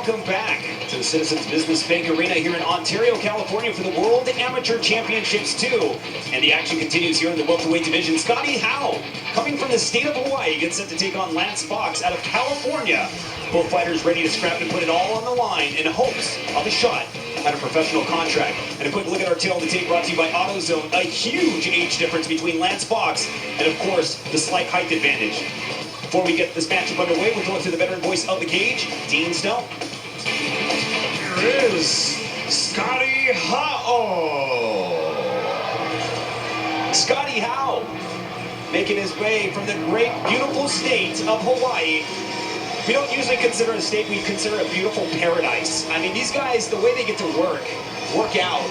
welcome back to the Citizens Business Bank Arena here in Ontario, California for the World Amateur Championships 2. And the action continues here in the welterweight division. Scotty Hao, coming from the state of Hawaii, gets set to take on Lance Fox out of California. Both fighters ready to scrap and put it all on the line in hopes of a shot at a professional contract. And a quick look at our tail of the tape brought to you by AutoZone. A huge age difference between Lance Fox and, of course, the slight height advantage. Before we get this matchup underway, we'll throw it to the veteran voice of the cage, Dean Stone. Here is Scotty Hao. Scotty Hao, making his way from the great, beautiful state of Hawaii. We don't usually consider a state, we consider a beautiful paradise. I mean, these guys, the way they get to work out,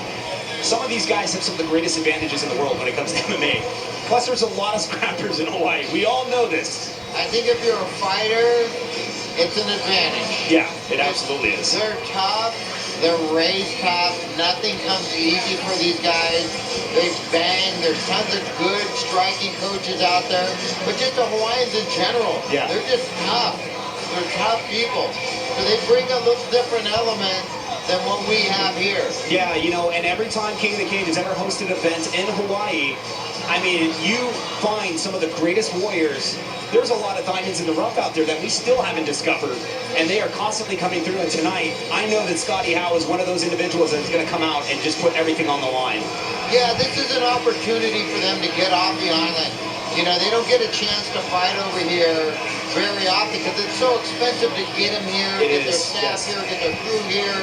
some of these guys have some of the greatest advantages in the world when it comes to MMA. Plus, there's a lot of scrappers in Hawaii. We all know this. I think if you're a fighter, it's an advantage. Yeah, it absolutely is. They're tough. They're raised tough. Nothing comes easy for these guys. They bang. There's tons of good striking coaches out there. But just the Hawaiians in general, yeah, they're just tough. They're tough people. So they bring a little different element than what we have here. Yeah, you know, and every time King of the Cage has ever hosted events in Hawaii, I mean, you find some of the greatest warriors. There's a lot of diamonds in the rough out there that we still haven't discovered, and they are constantly coming through. And tonight, I know that Scotty Hao is one of those individuals that's going to come out and just put everything on the line. Yeah, this is an opportunity for them to get off the island. You know, they don't get a chance to fight over here very often because it's so expensive to get them here, get their staff here, get their crew here.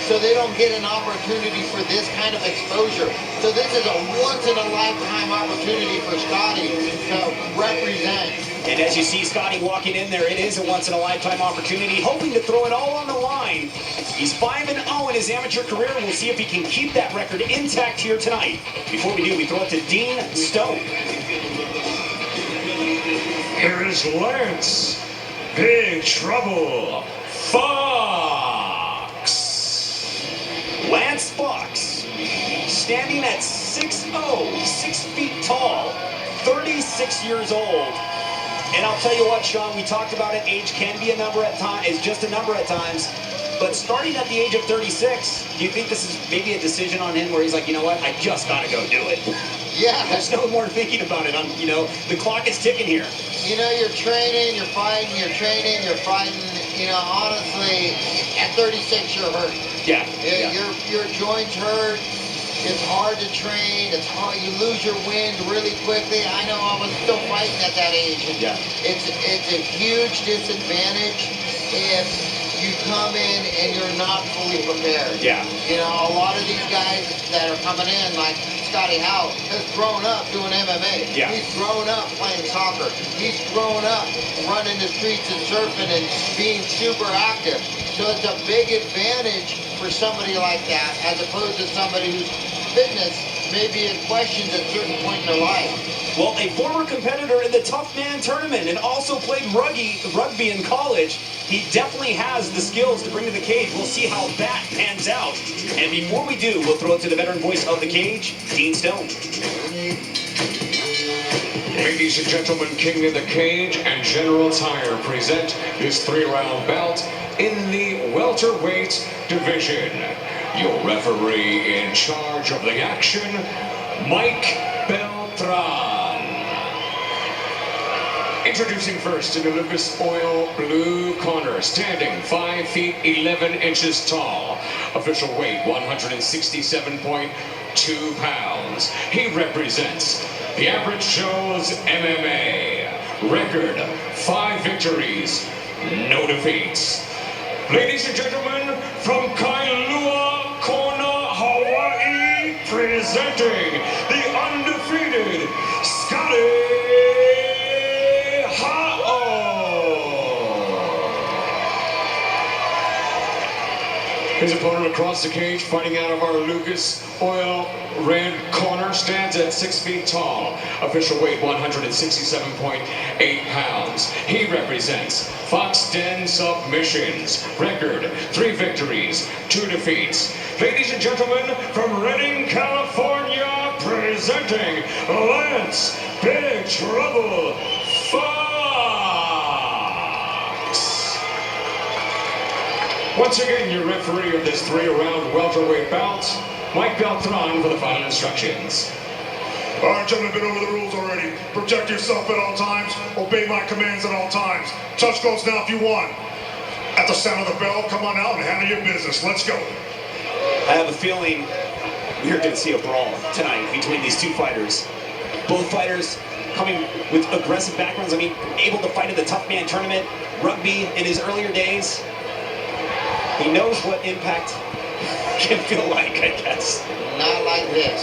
So they don't get an opportunity for this kind of exposure. So this is a once-in-a-lifetime opportunity for Scotty to represent. And as you see Scotty walking in there, it is a once-in-a-lifetime opportunity, hoping to throw it all on the line. He's 5-0 in his amateur career, and we'll see if he can keep that record intact here tonight. Before we do, we throw it to Dean Stone. Here is Lance Big Trouble Fox. Lance Fox, standing at 6'0", 6 feet tall, 36 years old. And I'll tell you what, Sean, we talked about it. Age can be a number at times, is just a number at times. But starting at the age of 36, do you think this is maybe a decision on him where he's like, you know what, I just got to go do it? Yeah. There's no more thinking about it. You know, the clock is ticking here. You know, you're training, you're fighting, you're training, you're fighting. You know, honestly, at 36, you're hurt. Yeah. Your joints hurt. It's hard to train. It's hard. You lose your wind really quickly. I know I was still fighting at that age. Yeah. It's a huge disadvantage if you come in and you're not fully prepared. Yeah. You know, a lot of these guys that are coming in, like Scotty Hao, has grown up doing MMA. Yeah. He's grown up playing soccer. He's grown up running the streets and surfing and being super active. So it's a big advantage for somebody like that as opposed to somebody whose fitness may be in questions at a certain point in their life. Well, a former competitor in the Tough Man tournament and also played rugby in college, he definitely has the skills to bring to the cage. We'll see how that pans out. And before we do, we'll throw it to the veteran voice of the cage, Dean Stone. Ladies and gentlemen, King of the Cage and General Tire present this 3-round bout in the welterweight division. Your referee in charge of the action, Mike Beltran. Introducing first in the Lucas Oil blue corner, standing 5 feet 11 inches tall, official weight 167.2 pounds. He represents the Average Joe's MMA. Record 5 victories, no defeats. Ladies and gentlemen, from Kailua Kona, Hawaii, presenting the undefeated Scotty Hao. His opponent across the cage, fighting out of our Lucas Oil red corner, stands at 6 feet tall. Official weight 167.8 pounds. He represents Fox Den Submissions. Record 3 victories, 2 defeats. Ladies and gentlemen, from Redding, California, presenting Lance Big Trouble Fox. Once again, your referee of this 3-round welterweight bout, Mike Beltran, for the final instructions. All right, gentlemen, been over the rules already. Protect yourself at all times. Obey my commands at all times. Touch gloves now if you want. At the sound of the bell, come on out and handle your business. Let's go. I have a feeling we're going to see a brawl tonight between these two fighters. Both fighters coming with aggressive backgrounds. I mean, able to fight in the tough man tournament, rugby in his earlier days. He knows what impact can feel like, I guess. Not like this.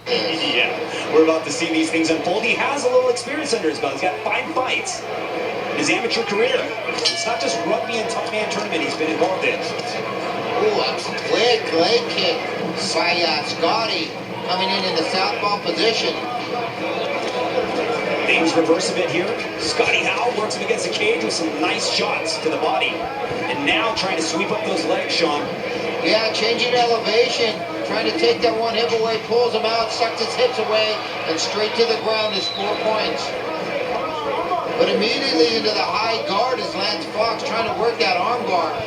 Yeah, we're about to see these things unfold. He has a little experience under his belt. He's got 5 fights in his amateur career. It's not just rugby and tough man tournament he's been involved in. Ooh, a quick leg kick by Scotty, coming in the southpaw position. Things reverse a bit here. Scotty Hao works him against the cage with some nice shots to the body. And now trying to sweep up those legs, Sean. Yeah, changing elevation, trying to take that one hip away, pulls him out, sucks his hips away, and straight to the ground is 4 points. But immediately into the high guard is Lance Fox trying to work that arm guard.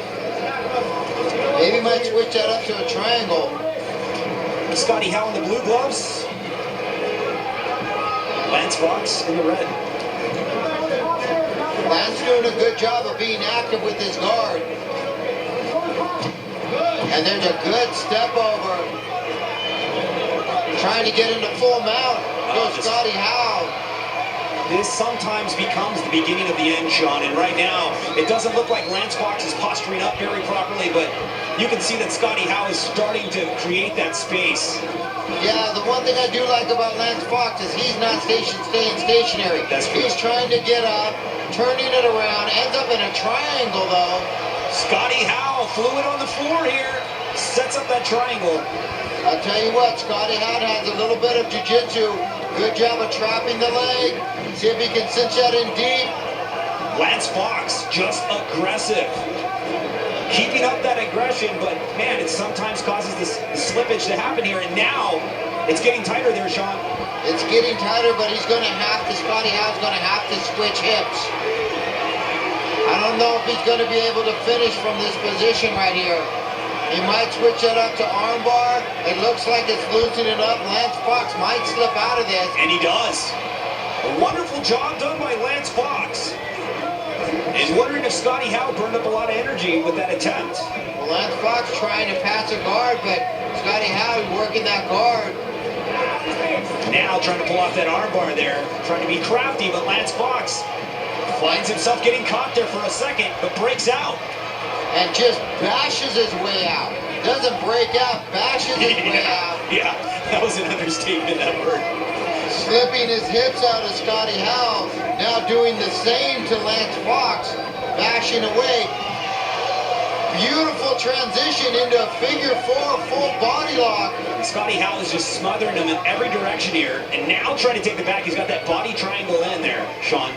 Maybe might switch that up to a triangle. Scotty Hao in the blue gloves. Lance Fox in the red. Lance doing a good job of being active with his guard. And there's a good step over. Trying to get into full mount. Goes Scotty Hao. This sometimes becomes the beginning of the end, Sean, and right now, it doesn't look like Lance Fox is posturing up very properly, but you can see that Scotty Hao is starting to create that space. Yeah, the one thing I do like about Lance Fox is he's not staying stationary. That's true. He's trying to get up, turning it around, ends up in a triangle though. Scotty Hao, fluid on the floor here, sets up that triangle. I'll tell you what, Scotty Hao has a little bit of jiu-jitsu. Good job of trapping the leg. See if he can cinch that in deep. Lance Fox, just aggressive. Keeping up that aggression, but man, it sometimes causes this slippage to happen here, and now it's getting tighter there, Sean. It's getting tighter, but he's going to have to, Scotty Hao's going to have to switch hips. I don't know if he's going to be able to finish from this position right here. He might switch it up to armbar. It looks like it's loosening up. Lance Fox might slip out of this. And he does. A wonderful job done by Lance Fox. And wondering if Scotty Hao burned up a lot of energy with that attempt. Well, Lance Fox trying to pass a guard, but Scotty Hao working that guard. Now trying to pull off that armbar there. Trying to be crafty, but Lance Fox finds himself getting caught there for a second, but breaks out. And just bashes his way out. Doesn't break out, bashes his way out. Yeah, that was an understatement, that word. Slipping his hips out of Scotty Hao. Now doing the same to Lance Fox. Bashing away. Beautiful transition into a figure 4 full body lock. Scotty Hao is just smothering him in every direction here. And now trying to take the back. He's got that body triangle in there, Sean.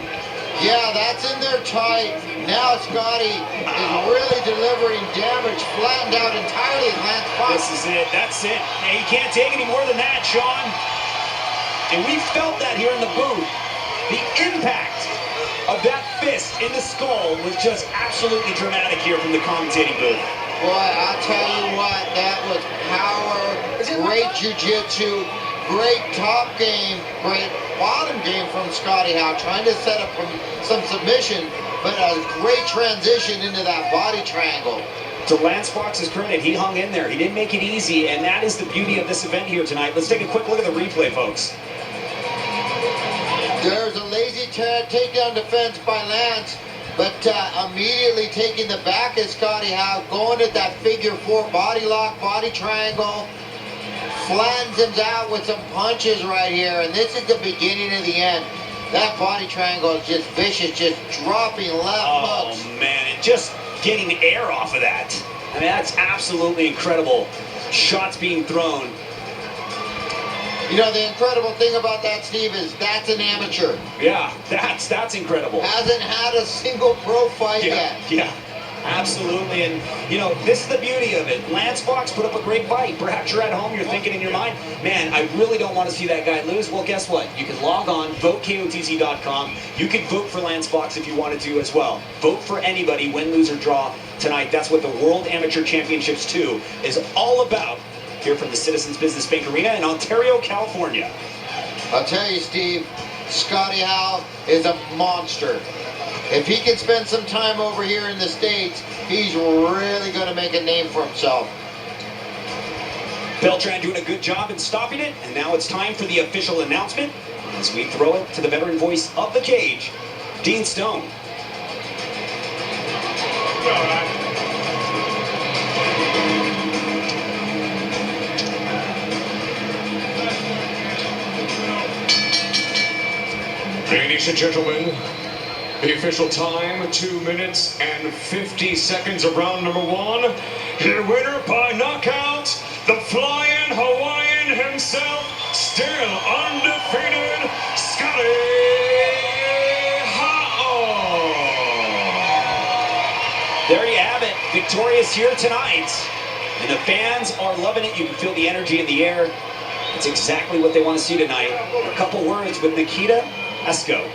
Yeah, that's in there tight. Now Scotty is really delivering damage, flattened out entirely as Lance Fox. This is it, that's it. Hey, he can't take any more than that, Sean. And we felt that here in the booth. The impact of that fist in the skull was just absolutely dramatic here from the commentating booth. Boy, I'll tell you what, that was power, great jiu-jitsu, great top game, great bottom game from Scotty Hao, trying to set up some submission, but a great transition into that body triangle. To Lance Fox's credit, he hung in there. He didn't make it easy, and that is the beauty of this event here tonight. Let's take a quick look at the replay, folks. There's a lazy takedown defense by Lance, but immediately taking the back of Scotty Hao, going at that figure 4 body lock, body triangle, flattens him out with some punches right here, and this is the beginning of the end. That body triangle is just vicious, just dropping left hooks. Oh man, and just getting the air off of that. I mean, that's absolutely incredible. Shots being thrown. You know, the incredible thing about that, Steve, is that's an amateur. Yeah, that's incredible. Hasn't had a single pro fight yet. Yeah. Absolutely, and you know, this is the beauty of it. Lance Fox put up a great fight. Perhaps you're at home, you're thinking in your mind, man, I really don't want to see that guy lose. Well, guess what? You can log on, votekotz.com. You can vote for Lance Fox if you wanted to as well. Vote for anybody, win, lose, or draw tonight. That's what the World Amateur Championships 2 is all about here from the Citizens Business Bank Arena in Ontario, California. I'll tell you, Steve, Scotty Hao is a monster. If he can spend some time over here in the States, he's really going to make a name for himself. Beltran doing a good job in stopping it, and now it's time for the official announcement as we throw it to the veteran voice of the cage, Dean Stone. Ladies and gentlemen, the official time, 2 minutes and 50 seconds of round number 1. Your winner by knockout, the flying Hawaiian himself, still undefeated, Scotty Hao. There you have it, victorious here tonight. And the fans are loving it. You can feel the energy in the air. It's exactly what they want to see tonight. A couple words with Nikita Esco.